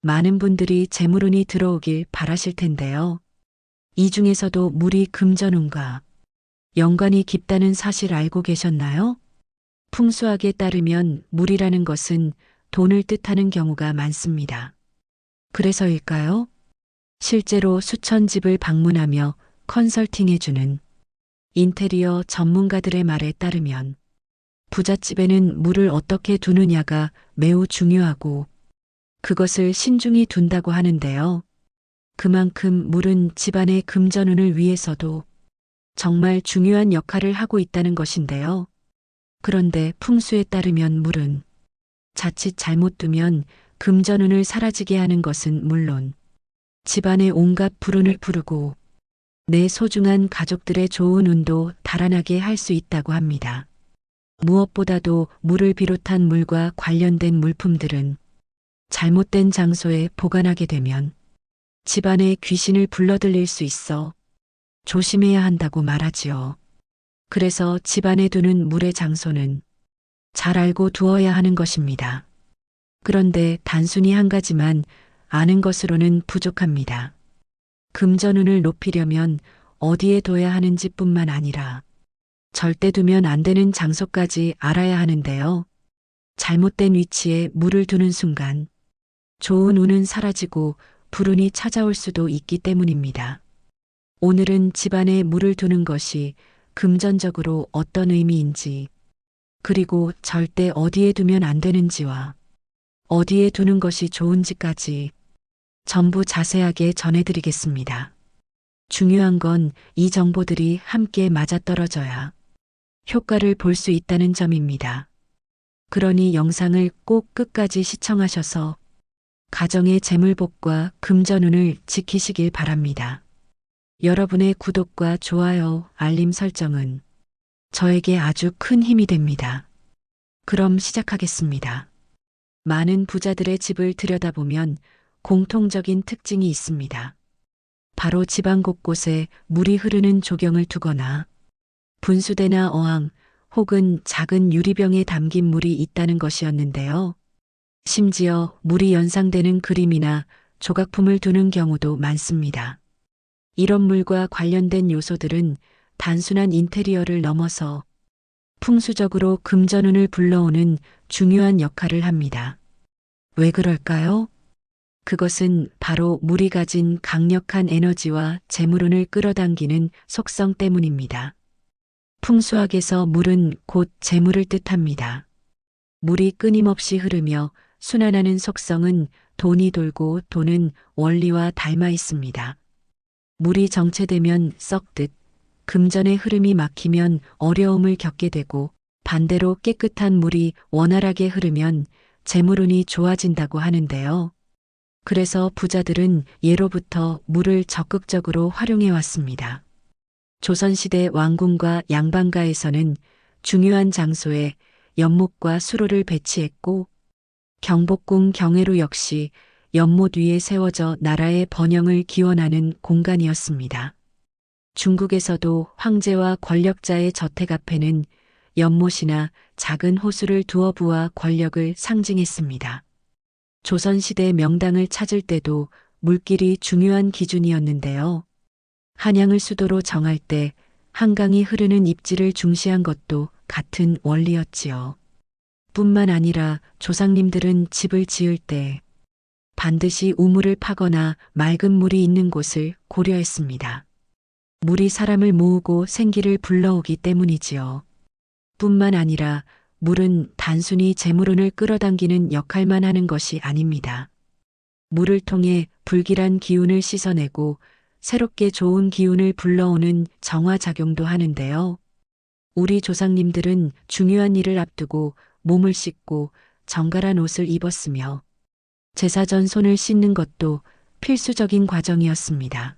많은 분들이 재물운이 들어오길 바라실 텐데요. 이 중에서도 물이 금전운과 연관이 깊다는 사실 알고 계셨나요? 풍수학에 따르면 물이라는 것은 돈을 뜻하는 경우가 많습니다. 그래서일까요? 실제로 수천 집을 방문하며 컨설팅해주는 인테리어 전문가들의 말에 따르면 부잣집에는 물을 어떻게 두느냐가 매우 중요하고 그것을 신중히 둔다고 하는데요. 그만큼 물은 집안의 금전운을 위해서도 정말 중요한 역할을 하고 있다는 것인데요. 그런데 풍수에 따르면 물은 자칫 잘못 두면 금전운을 사라지게 하는 것은 물론 집안의 온갖 불운을 부르고 내 소중한 가족들의 좋은 운도 달아나게 할 수 있다고 합니다. 무엇보다도 물을 비롯한 물과 관련된 물품들은 잘못된 장소에 보관하게 되면 집안에 귀신을 불러들일 수 있어 조심해야 한다고 말하지요. 그래서 집안에 두는 물의 장소는 잘 알고 두어야 하는 것입니다. 그런데 단순히 한 가지만 아는 것으로는 부족합니다. 금전운을 높이려면 어디에 둬야 하는지 뿐만 아니라 절대 두면 안 되는 장소까지 알아야 하는데요. 잘못된 위치에 물을 두는 순간 좋은 운은 사라지고 불운이 찾아올 수도 있기 때문입니다. 오늘은 집안에 물을 두는 것이 금전적으로 어떤 의미인지, 그리고 절대 어디에 두면 안 되는지와 어디에 두는 것이 좋은지까지 전부 자세하게 전해드리겠습니다. 중요한 건 이 정보들이 함께 맞아떨어져야 효과를 볼 수 있다는 점입니다. 그러니 영상을 꼭 끝까지 시청하셔서 가정의 재물복과 금전운을 지키시길 바랍니다. 여러분의 구독과 좋아요, 알림 설정은 저에게 아주 큰 힘이 됩니다. 그럼 시작하겠습니다. 많은 부자들의 집을 들여다보면 공통적인 특징이 있습니다. 바로 집안 곳곳에 물이 흐르는 조경을 두거나 분수대나 어항 혹은 작은 유리병에 담긴 물이 있다는 것이었는데요. 심지어 물이 연상되는 그림이나 조각품을 두는 경우도 많습니다. 이런 물과 관련된 요소들은 단순한 인테리어를 넘어서 풍수적으로 금전운을 불러오는 중요한 역할을 합니다. 왜 그럴까요? 그것은 바로 물이 가진 강력한 에너지와 재물운을 끌어당기는 속성 때문입니다. 풍수학에서 물은 곧 재물을 뜻합니다. 물이 끊임없이 흐르며 순환하는 속성은 돈이 돌고 도는 원리와 닮아 있습니다. 물이 정체되면 썩듯 금전의 흐름이 막히면 어려움을 겪게 되고 반대로 깨끗한 물이 원활하게 흐르면 재물운이 좋아진다고 하는데요. 그래서 부자들은 예로부터 물을 적극적으로 활용해 왔습니다. 조선시대 왕궁과 양반가에서는 중요한 장소에 연못과 수로를 배치했고 경복궁 경회로 역시 연못 위에 세워져 나라의 번영을 기원하는 공간이었습니다. 중국에서도 황제와 권력자의 저택 앞에는 연못이나 작은 호수를 두어 부아 권력을 상징했습니다. 조선시대 명당을 찾을 때도 물길이 중요한 기준이었는데요. 한양을 수도로 정할 때 한강이 흐르는 입지를 중시한 것도 같은 원리였지요. 뿐만 아니라 조상님들은 집을 지을 때 반드시 우물을 파거나 맑은 물이 있는 곳을 고려했습니다. 물이 사람을 모으고 생기를 불러오기 때문이지요. 뿐만 아니라 물은 단순히 재물운을 끌어당기는 역할만 하는 것이 아닙니다. 물을 통해 불길한 기운을 씻어내고 새롭게 좋은 기운을 불러오는 정화작용도 하는데요. 우리 조상님들은 중요한 일을 앞두고 몸을 씻고 정갈한 옷을 입었으며 제사 전 손을 씻는 것도 필수적인 과정이었습니다.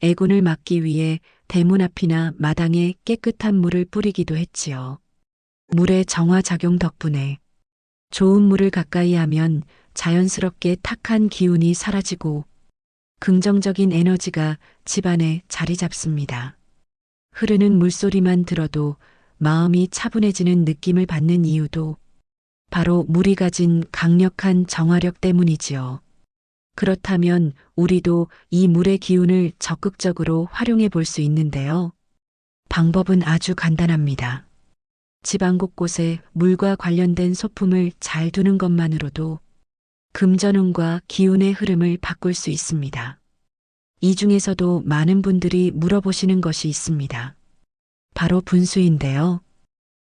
애군을 막기 위해 대문 앞이나 마당에 깨끗한 물을 뿌리기도 했지요. 물의 정화작용 덕분에 좋은 물을 가까이 하면 자연스럽게 탁한 기운이 사라지고 긍정적인 에너지가 집안에 자리 잡습니다. 흐르는 물소리만 들어도 마음이 차분해지는 느낌을 받는 이유도 바로 물이 가진 강력한 정화력 때문이지요. 그렇다면 우리도 이 물의 기운을 적극적으로 활용해 볼 수 있는데요. 방법은 아주 간단합니다. 집안 곳곳에 물과 관련된 소품을 잘 두는 것만으로도 금전운과 기운의 흐름을 바꿀 수 있습니다. 이 중에서도 많은 분들이 물어보시는 것이 있습니다. 바로 분수인데요.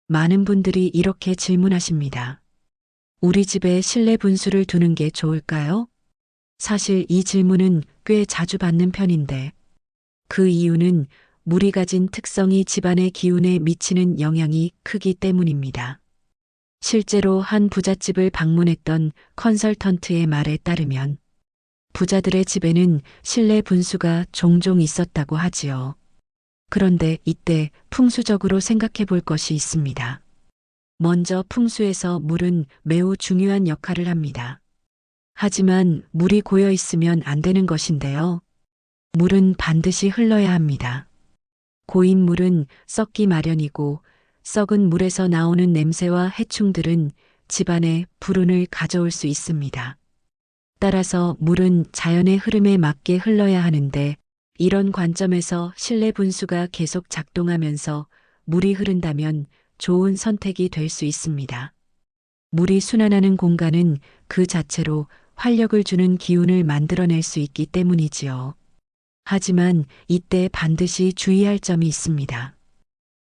많은 분들이 이렇게 질문하십니다. 우리 집에 실내 분수를 두는 게 좋을까요? 사실 이 질문은 꽤 자주 받는 편인데 그 이유는 물이 가진 특성이 집안의 기운에 미치는 영향이 크기 때문입니다. 실제로 한 부잣집을 방문했던 컨설턴트의 말에 따르면 부자들의 집에는 실내 분수가 종종 있었다고 하지요. 그런데 이때 풍수적으로 생각해 볼 것이 있습니다. 먼저 풍수에서 물은 매우 중요한 역할을 합니다. 하지만 물이 고여 있으면 안 되는 것인데요. 물은 반드시 흘러야 합니다. 고인 물은 썩기 마련이고 썩은 물에서 나오는 냄새와 해충들은 집안에 불운을 가져올 수 있습니다. 따라서 물은 자연의 흐름에 맞게 흘러야 하는데 이런 관점에서 실내 분수가 계속 작동하면서 물이 흐른다면 좋은 선택이 될 수 있습니다. 물이 순환하는 공간은 그 자체로 활력을 주는 기운을 만들어낼 수 있기 때문이지요. 하지만 이때 반드시 주의할 점이 있습니다.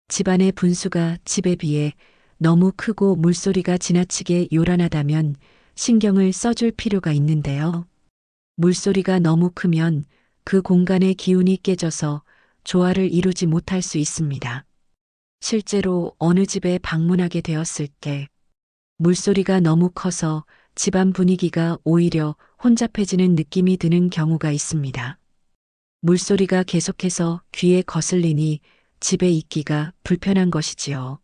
집안의 분수가 집에 비해 너무 크고 물소리가 지나치게 요란하다면 신경을 써줄 필요가 있는데요. 물소리가 너무 크면 그 공간의 기운이 깨져서 조화를 이루지 못할 수 있습니다. 실제로 어느 집에 방문하게 되었을 때 물소리가 너무 커서 집안 분위기가 오히려 혼잡해지는 느낌이 드는 경우가 있습니다. 물소리가 계속해서 귀에 거슬리니 집에 있기가 불편한 것이지요.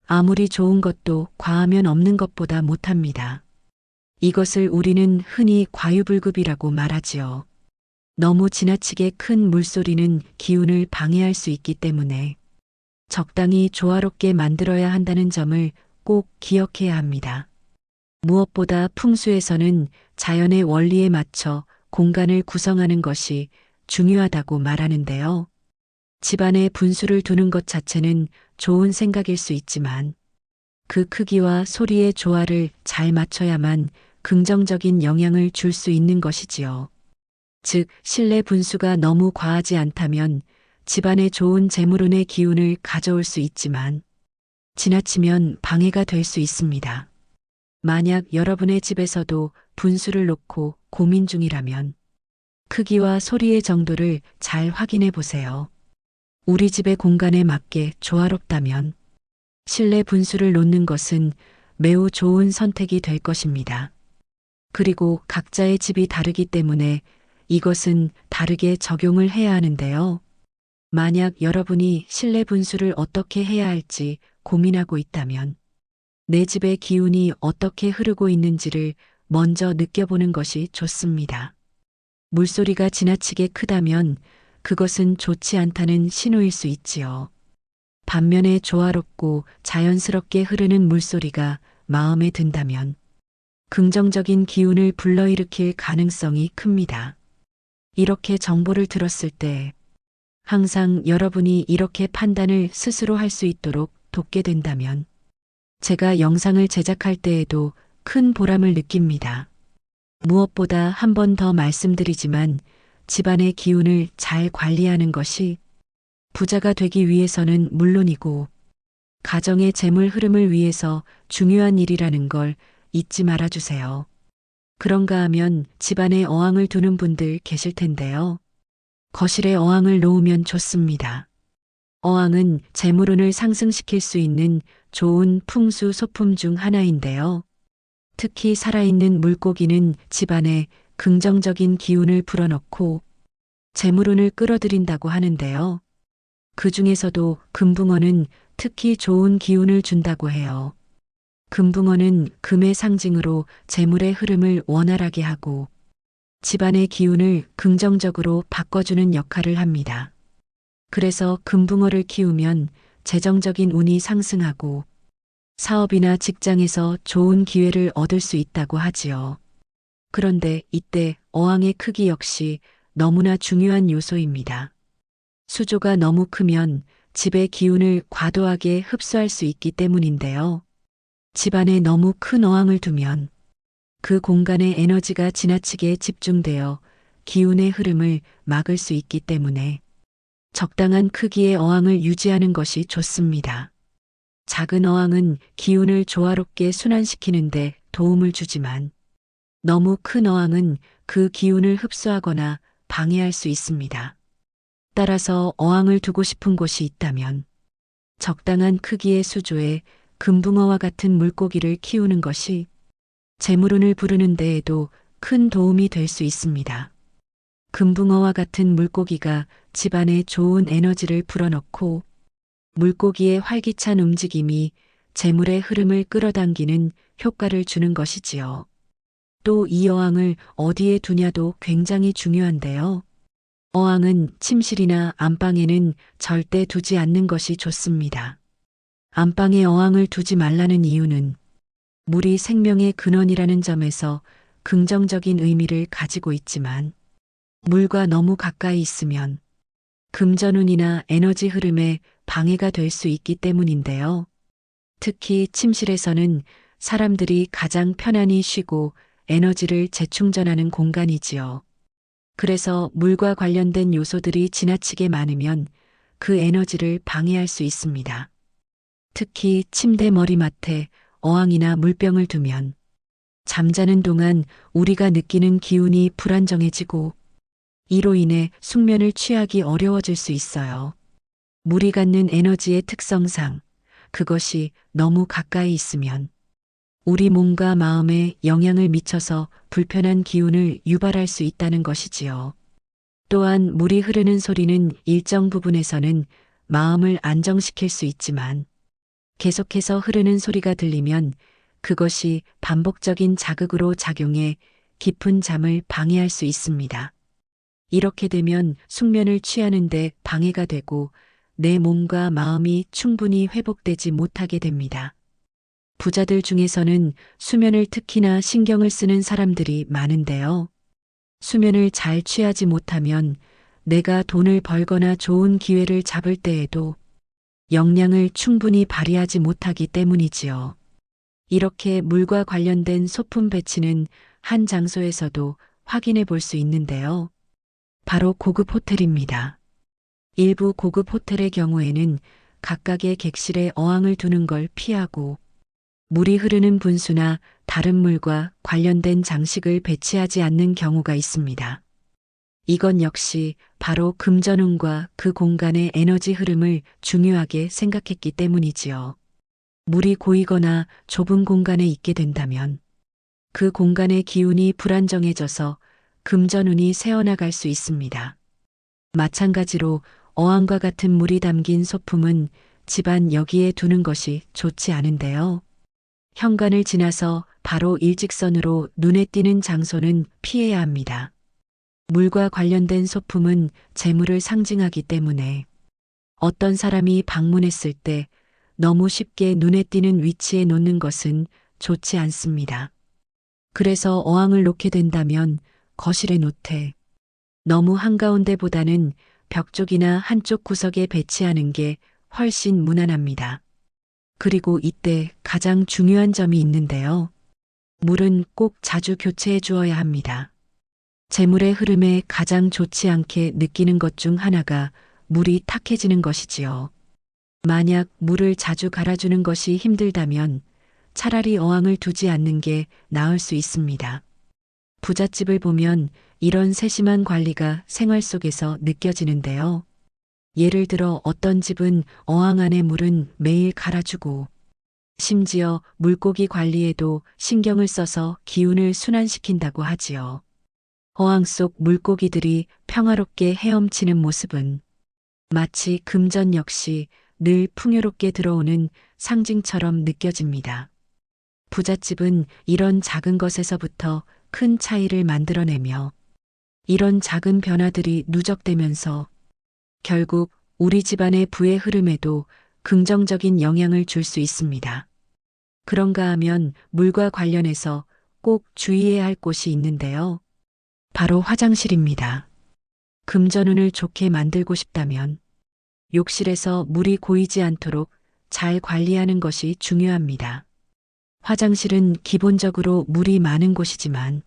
아무리 좋은 것도 과하면 없는 것보다 못합니다. 이것을 우리는 흔히 과유불급이라고 말하지요. 너무 지나치게 큰 물소리는 기운을 방해할 수 있기 때문에 적당히 조화롭게 만들어야 한다는 점을 꼭 기억해야 합니다. 무엇보다 풍수에서는 자연의 원리에 맞춰 공간을 구성하는 것이 중요하다고 말하는데요. 집안에 분수를 두는 것 자체는 좋은 생각일 수 있지만 그 크기와 소리의 조화를 잘 맞춰야만 긍정적인 영향을 줄 수 있는 것이지요. 즉, 실내 분수가 너무 과하지 않다면 집안에 좋은 재물운의 기운을 가져올 수 있지만 지나치면 방해가 될 수 있습니다. 만약 여러분의 집에서도 분수를 놓고 고민 중이라면 크기와 소리의 정도를 잘 확인해 보세요. 우리 집의 공간에 맞게 조화롭다면 실내 분수를 놓는 것은 매우 좋은 선택이 될 것입니다. 그리고 각자의 집이 다르기 때문에 이것은 다르게 적용을 해야 하는데요. 만약 여러분이 실내 분수를 어떻게 해야 할지 고민하고 있다면 내 집의 기운이 어떻게 흐르고 있는지를 먼저 느껴보는 것이 좋습니다. 물소리가 지나치게 크다면 그것은 좋지 않다는 신호일 수 있지요. 반면에 조화롭고 자연스럽게 흐르는 물소리가 마음에 든다면 긍정적인 기운을 불러일으킬 가능성이 큽니다. 이렇게 정보를 들었을 때 항상 여러분이 이렇게 판단을 스스로 할 수 있도록 돕게 된다면 제가 영상을 제작할 때에도 큰 보람을 느낍니다. 무엇보다 한 번 더 말씀드리지만 집안의 기운을 잘 관리하는 것이 부자가 되기 위해서는 물론이고 가정의 재물 흐름을 위해서 중요한 일이라는 걸 잊지 말아주세요. 그런가 하면 집안에 어항을 두는 분들 계실 텐데요. 거실에 어항을 놓으면 좋습니다. 어항은 재물운을 상승시킬 수 있는 좋은 풍수 소품 중 하나인데요. 특히 살아있는 물고기는 집안에 긍정적인 기운을 불어넣고 재물운을 끌어들인다고 하는데요. 그 중에서도 금붕어는 특히 좋은 기운을 준다고 해요. 금붕어는 금의 상징으로 재물의 흐름을 원활하게 하고 집안의 기운을 긍정적으로 바꿔주는 역할을 합니다. 그래서 금붕어를 키우면 재정적인 운이 상승하고 사업이나 직장에서 좋은 기회를 얻을 수 있다고 하지요. 그런데 이때 어항의 크기 역시 너무나 중요한 요소입니다. 수조가 너무 크면 집의 기운을 과도하게 흡수할 수 있기 때문인데요. 집안에 너무 큰 어항을 두면 그 공간에 에너지가 지나치게 집중되어 기운의 흐름을 막을 수 있기 때문에 적당한 크기의 어항을 유지하는 것이 좋습니다. 작은 어항은 기운을 조화롭게 순환시키는데 도움을 주지만 너무 큰 어항은 그 기운을 흡수하거나 방해할 수 있습니다. 따라서 어항을 두고 싶은 곳이 있다면 적당한 크기의 수조에 금붕어와 같은 물고기를 키우는 것이 재물운을 부르는 데에도 큰 도움이 될 수 있습니다. 금붕어와 같은 물고기가 집안에 좋은 에너지를 불어넣고 물고기의 활기찬 움직임이 재물의 흐름을 끌어당기는 효과를 주는 것이지요. 또 이 어항을 어디에 두냐도 굉장히 중요한데요. 어항은 침실이나 안방에는 절대 두지 않는 것이 좋습니다. 안방에 어항을 두지 말라는 이유는 물이 생명의 근원이라는 점에서 긍정적인 의미를 가지고 있지만 물과 너무 가까이 있으면 금전운이나 에너지 흐름에 방해가 될 수 있기 때문인데요. 특히 침실에서는 사람들이 가장 편안히 쉬고 에너지를 재충전하는 공간이지요. 그래서 물과 관련된 요소들이 지나치게 많으면 그 에너지를 방해할 수 있습니다. 특히 침대 머리맡에 어항이나 물병을 두면 잠자는 동안 우리가 느끼는 기운이 불안정해지고 이로 인해 숙면을 취하기 어려워질 수 있어요. 물이 갖는 에너지의 특성상 그것이 너무 가까이 있으면 우리 몸과 마음에 영향을 미쳐서 불편한 기운을 유발할 수 있다는 것이지요. 또한 물이 흐르는 소리는 일정 부분에서는 마음을 안정시킬 수 있지만 계속해서 흐르는 소리가 들리면 그것이 반복적인 자극으로 작용해 깊은 잠을 방해할 수 있습니다. 이렇게 되면 숙면을 취하는데 방해가 되고 내 몸과 마음이 충분히 회복되지 못하게 됩니다. 부자들 중에서는 수면을 특히나 신경을 쓰는 사람들이 많은데요. 수면을 잘 취하지 못하면 내가 돈을 벌거나 좋은 기회를 잡을 때에도 역량을 충분히 발휘하지 못하기 때문이지요. 이렇게 물과 관련된 소품 배치는 한 장소에서도 확인해 볼 수 있는데요. 바로 고급 호텔입니다. 일부 고급 호텔의 경우에는 각각의 객실에 어항을 두는 걸 피하고 물이 흐르는 분수나 다른 물과 관련된 장식을 배치하지 않는 경우가 있습니다. 이건 역시 바로 금전운과 그 공간의 에너지 흐름을 중요하게 생각했기 때문이지요. 물이 고이거나 좁은 공간에 있게 된다면 그 공간의 기운이 불안정해져서 금전운이 새어나갈 수 있습니다. 마찬가지로 어항과 같은 물이 담긴 소품은 집안 여기에 두는 것이 좋지 않은데요. 현관을 지나서 바로 일직선으로 눈에 띄는 장소는 피해야 합니다. 물과 관련된 소품은 재물을 상징하기 때문에 어떤 사람이 방문했을 때 너무 쉽게 눈에 띄는 위치에 놓는 것은 좋지 않습니다. 그래서 어항을 놓게 된다면 거실에 놓되 너무 한가운데보다는 벽 쪽이나 한쪽 구석에 배치하는 게 훨씬 무난합니다. 그리고 이때 가장 중요한 점이 있는데요. 물은 꼭 자주 교체해 주어야 합니다. 재물의 흐름에 가장 좋지 않게 느끼는 것 중 하나가 물이 탁해지는 것이지요. 만약 물을 자주 갈아주는 것이 힘들다면 차라리 어항을 두지 않는 게 나을 수 있습니다. 부잣집을 보면 이런 세심한 관리가 생활 속에서 느껴지는데요. 예를 들어 어떤 집은 어항 안의 물은 매일 갈아주고 심지어 물고기 관리에도 신경을 써서 기운을 순환시킨다고 하지요. 어항 속 물고기들이 평화롭게 헤엄치는 모습은 마치 금전 역시 늘 풍요롭게 들어오는 상징처럼 느껴집니다. 부잣집은 이런 작은 것에서부터 큰 차이를 만들어내며 이런 작은 변화들이 누적되면서 결국 우리 집안의 부의 흐름에도 긍정적인 영향을 줄 수 있습니다. 그런가 하면 물과 관련해서 꼭 주의해야 할 곳이 있는데요. 바로 화장실입니다. 금전운을 좋게 만들고 싶다면 욕실에서 물이 고이지 않도록 잘 관리하는 것이 중요합니다. 화장실은 기본적으로 물이 많은 곳이지만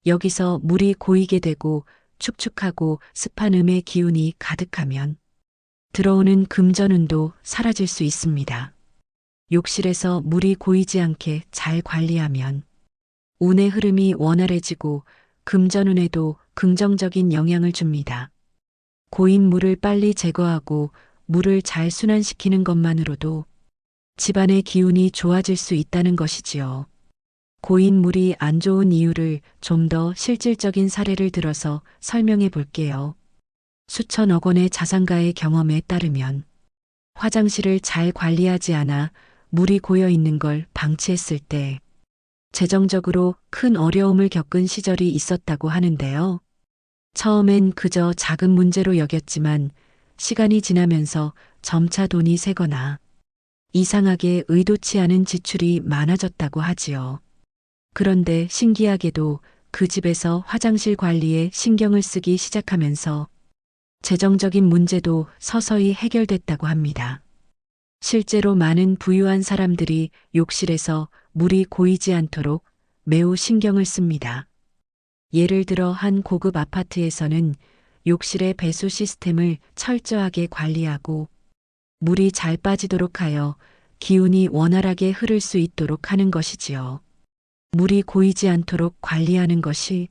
여기서 물이 고이게 되고 축축하고 습한 음의 기운이 가득하면 들어오는 금전운도 사라질 수 있습니다. 욕실에서 물이 고이지 않게 잘 관리하면 운의 흐름이 원활해지고 금전운에도 긍정적인 영향을 줍니다. 고인 물을 빨리 제거하고 물을 잘 순환시키는 것만으로도 집안의 기운이 좋아질 수 있다는 것이지요. 고인 물이 안 좋은 이유를 좀 더 실질적인 사례를 들어서 설명해 볼게요. 수천억 원의 자산가의 경험에 따르면 화장실을 잘 관리하지 않아 물이 고여 있는 걸 방치했을 때 재정적으로 큰 어려움을 겪은 시절이 있었다고 하는데요. 처음엔 그저 작은 문제로 여겼지만 시간이 지나면서 점차 돈이 새거나 이상하게 의도치 않은 지출이 많아졌다고 하지요. 그런데 신기하게도 그 집에서 화장실 관리에 신경을 쓰기 시작하면서 재정적인 문제도 서서히 해결됐다고 합니다. 실제로 많은 부유한 사람들이 욕실에서 물이 고이지 않도록 매우 신경을 씁니다. 예를 들어 한 고급 아파트에서는 욕실의 배수 시스템을 철저하게 관리하고 물이 잘 빠지도록 하여 기운이 원활하게 흐를 수 있도록 하는 것이지요. 물이 고이지 않도록 관리하는 것이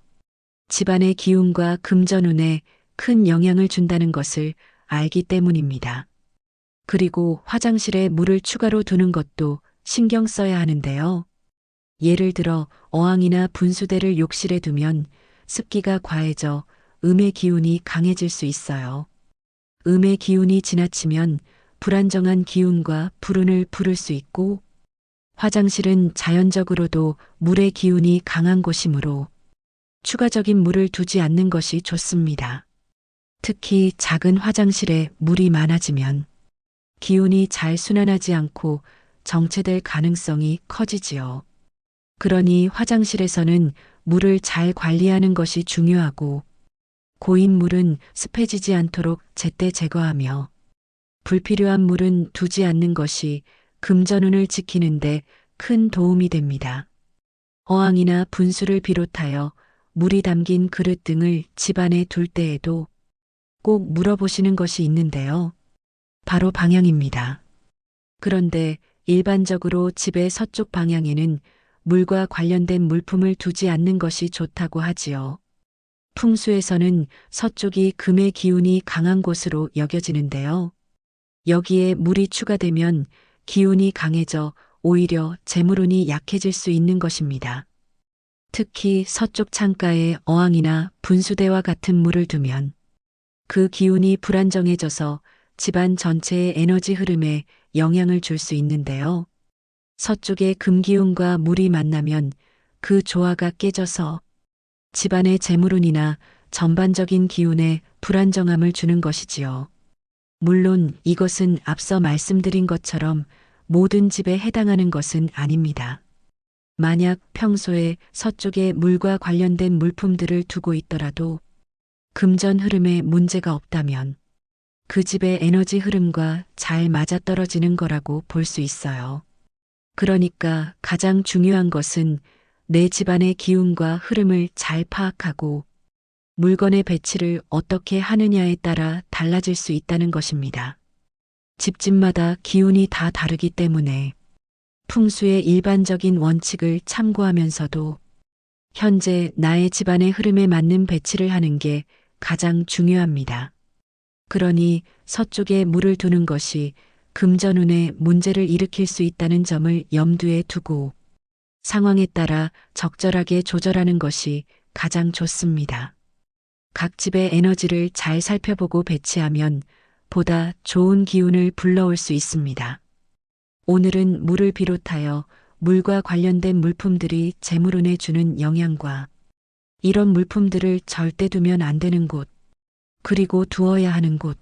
집안의 기운과 금전운에 큰 영향을 준다는 것을 알기 때문입니다. 그리고 화장실에 물을 추가로 두는 것도 신경 써야 하는데요. 예를 들어 어항이나 분수대를 욕실에 두면 습기가 과해져 음의 기운이 강해질 수 있어요. 음의 기운이 지나치면 불안정한 기운과 불운을 부를 수 있고 화장실은 자연적으로도 물의 기운이 강한 곳이므로 추가적인 물을 두지 않는 것이 좋습니다. 특히 작은 화장실에 물이 많아지면 기운이 잘 순환하지 않고 정체될 가능성이 커지지요. 그러니 화장실에서는 물을 잘 관리하는 것이 중요하고 고인 물은 습해지지 않도록 제때 제거하며 불필요한 물은 두지 않는 것이 금전운을 지키는데 큰 도움이 됩니다. 어항이나 분수를 비롯하여 물이 담긴 그릇 등을 집안에 둘 때에도 꼭 물어보시는 것이 있는데요. 바로 방향입니다. 그런데 일반적으로 집의 서쪽 방향에는 물과 관련된 물품을 두지 않는 것이 좋다고 하지요. 풍수에서는 서쪽이 금의 기운이 강한 곳으로 여겨지는데요. 여기에 물이 추가되면 기운이 강해져 오히려 재물운이 약해질 수 있는 것입니다. 특히 서쪽 창가에 어항이나 분수대와 같은 물을 두면 그 기운이 불안정해져서 집안 전체의 에너지 흐름에 영향을 줄 수 있는데요. 서쪽의 금기운과 물이 만나면 그 조화가 깨져서 집안의 재물운이나 전반적인 기운에 불안정함을 주는 것이지요. 물론 이것은 앞서 말씀드린 것처럼 모든 집에 해당하는 것은 아닙니다. 만약 평소에 서쪽에 물과 관련된 물품들을 두고 있더라도 금전 흐름에 문제가 없다면 그 집의 에너지 흐름과 잘 맞아떨어지는 거라고 볼 수 있어요. 그러니까 가장 중요한 것은 내 집안의 기운과 흐름을 잘 파악하고 물건의 배치를 어떻게 하느냐에 따라 달라질 수 있다는 것입니다. 집집마다 기운이 다 다르기 때문에 풍수의 일반적인 원칙을 참고하면서도 현재 나의 집안의 흐름에 맞는 배치를 하는 게 가장 중요합니다. 그러니 서쪽에 물을 두는 것이 금전운에 문제를 일으킬 수 있다는 점을 염두에 두고 상황에 따라 적절하게 조절하는 것이 가장 좋습니다. 각 집의 에너지를 잘 살펴보고 배치하면 보다 좋은 기운을 불러올 수 있습니다. 오늘은 물을 비롯하여 물과 관련된 물품들이 재물운에 주는 영향과 이런 물품들을 절대 두면 안 되는 곳, 그리고 두어야 하는 곳,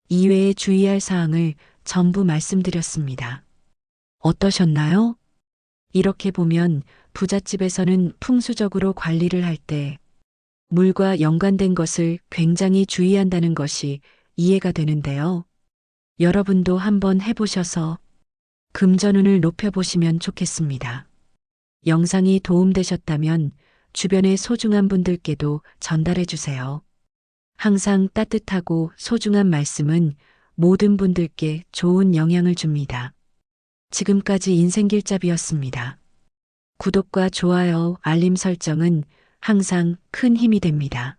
이외에 주의할 사항을 전부 말씀드렸습니다. 어떠셨나요? 이렇게 보면 부잣집에서는 풍수적으로 관리를 할 때 물과 연관된 것을 굉장히 주의한다는 것이 이해가 되는데요. 여러분도 한번 해보셔서 금전운을 높여보시면 좋겠습니다. 영상이 도움되셨다면 주변의 소중한 분들께도 전달해 주세요. 항상 따뜻하고 소중한 말씀은 모든 분들께 좋은 영향을 줍니다. 지금까지 인생길잡이였습니다. 구독과 좋아요, 알림 설정은 항상 큰 힘이 됩니다.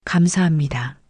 감사합니다.